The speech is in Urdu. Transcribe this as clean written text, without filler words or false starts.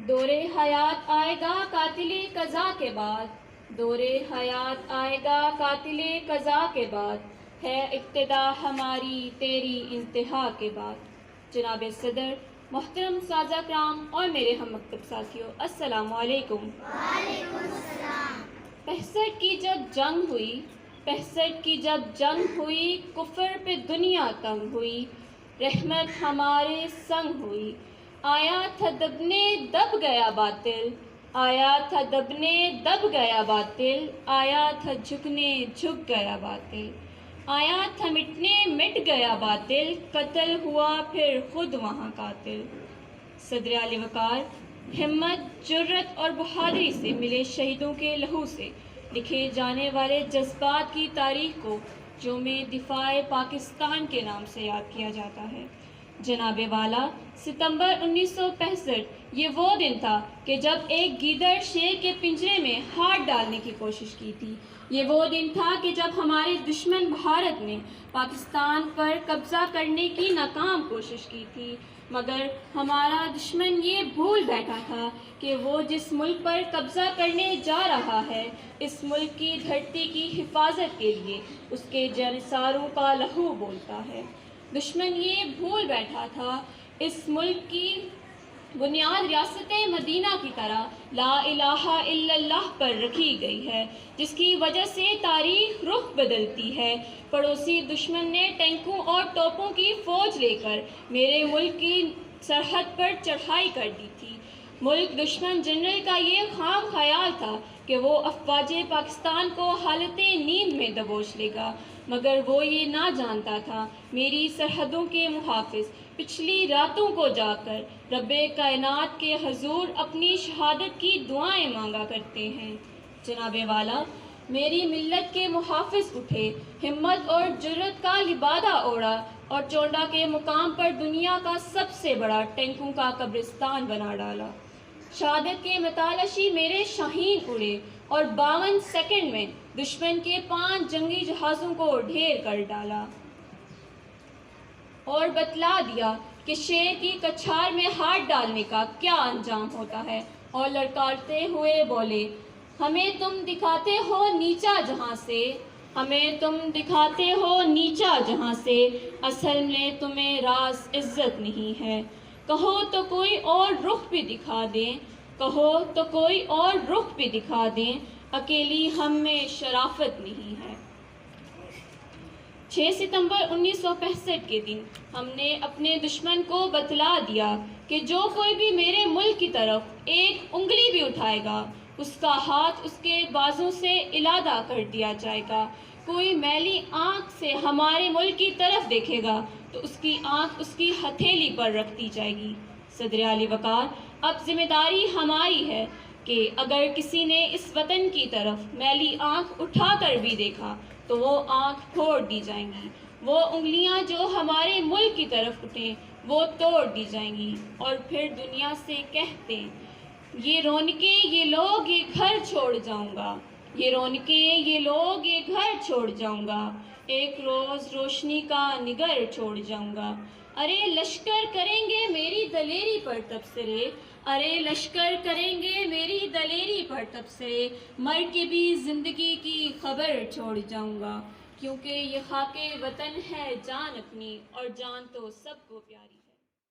دور حیات آئے گا قاتل قضا کے بعد، دور حیات آئے گا قاتل قضا کے بعد، ہے ابتدا ہماری تیری انتہا کے بعد۔ جناب صدر، محترم سازہ کرام اور میرے ہم مکتب ساتھیوں، السلام علیکم۔ وعلیکم السلام۔ 65 کی جب جنگ ہوئی، 65 کی جب جنگ ہوئی، کفر پہ دنیا تنگ ہوئی، رحمت ہمارے سنگ ہوئی، آیا تھا دبنے دب گیا باطل، آیا تھا دبنے دب گیا باطل، آیا تھا جھکنے جھک گیا باطل، آیا تھا مٹنے مٹ گیا باطل، قتل ہوا پھر خود وہاں قاتل۔ صدر اعلی وقار، ہمت، جرت اور بہادری سے ملے شہیدوں کے لہو سے لکھے جانے والے جذبات کی تاریخ کو یوم دفاع پاکستان کے نام سے یاد کیا جاتا ہے۔ جناب والا، ستمبر 1965 یہ وہ دن تھا کہ جب ایک گیدڑ شیر کے پنجرے میں ہاتھ ڈالنے کی کوشش کی تھی۔ یہ وہ دن تھا کہ جب ہمارے دشمن بھارت نے پاکستان پر قبضہ کرنے کی ناکام کوشش کی تھی، مگر ہمارا دشمن یہ بھول بیٹھا تھا کہ وہ جس ملک پر قبضہ کرنے جا رہا ہے، اس ملک کی دھرتی کی حفاظت کے لیے اس کے جانثاروں کا لہو بولتا ہے۔ دشمن یہ بھول بیٹھا تھا اس ملک کی بنیاد ریاست مدینہ کی طرح لا الہ الا اللہ پر رکھی گئی ہے، جس کی وجہ سے تاریخ رخ بدلتی ہے۔ پڑوسی دشمن نے ٹینکوں اور توپوں کی فوج لے کر میرے ملک کی سرحد پر چڑھائی کر دی تھی۔ ملک دشمن جنرل کا یہ خام خیال تھا کہ وہ افواج پاکستان کو حالت نیند میں دبوچ لے گا، مگر وہ یہ نہ جانتا تھا میری سرحدوں کے محافظ پچھلی راتوں کو جا کر رب کائنات کے حضور اپنی شہادت کی دعائیں مانگا کرتے ہیں۔ جناب والا، میری ملت کے محافظ اٹھے، ہمت اور جرت کا لبادہ اوڑھا اور چونڈا کے مقام پر دنیا کا سب سے بڑا ٹینکوں کا قبرستان بنا ڈالا۔ شہادت کے متلاشی میرے شاہین اڑے اور 52 سیکنڈ میں دشمن کے 5 جنگی جہازوں کو ڈھیر کر ڈالا اور بتلا دیا کہ شیر کی کچھار میں ہاتھ ڈالنے کا کیا انجام ہوتا ہے، اور لڑکاتے ہوئے بولے، ہمیں تم دکھاتے ہو نیچا جہاں سے، ہمیں تم دکھاتے ہو نیچا جہاں سے، اصل میں تمہیں راز عزت نہیں ہے، کہو تو کوئی اور رخ بھی دکھا دیں، کہو تو کوئی اور رخ بھی دکھا دیں، اکیلی ہم میں شرافت نہیں ہے۔ 6 ستمبر 1965 کے دن ہم نے اپنے دشمن کو بتلا دیا کہ جو کوئی بھی میرے ملک کی طرف ایک انگلی بھی اٹھائے گا، اس کا ہاتھ اس کے بازوں سے علادہ کر دیا جائے گا۔ کوئی میلی آنکھ سے ہمارے ملک کی طرف دیکھے گا تو اس کی آنکھ اس کی ہتھیلی پر رکھ دی جائے گی۔ صدر اعلی وقار، اب ذمہ داری ہماری ہے کہ اگر کسی نے اس وطن کی طرف میلی آنکھ اٹھا کر بھی دیکھا تو وہ آنکھ پھوڑ دی جائیں گی، وہ انگلیاں جو ہمارے ملک کی طرف اٹھیں وہ توڑ دی جائیں گی، اور پھر دنیا سے کہتے، یہ رونقیں یہ لوگ یہ گھر چھوڑ جاؤں گا، یہ رونقیں یہ لوگ یہ گھر چھوڑ جاؤں گا، ایک روز روشنی کا نگر چھوڑ جاؤں گا۔ ارے لشکر کریں گے میری دلیری پر تبصرے، ارے لشکر کریں گے میری دلیری پر تبصرے، مر کے بھی زندگی کی خبر چھوڑ جاؤں گا، کیونکہ یہ خاک وطن ہے جان اپنی اور جان تو سب کو پیاری۔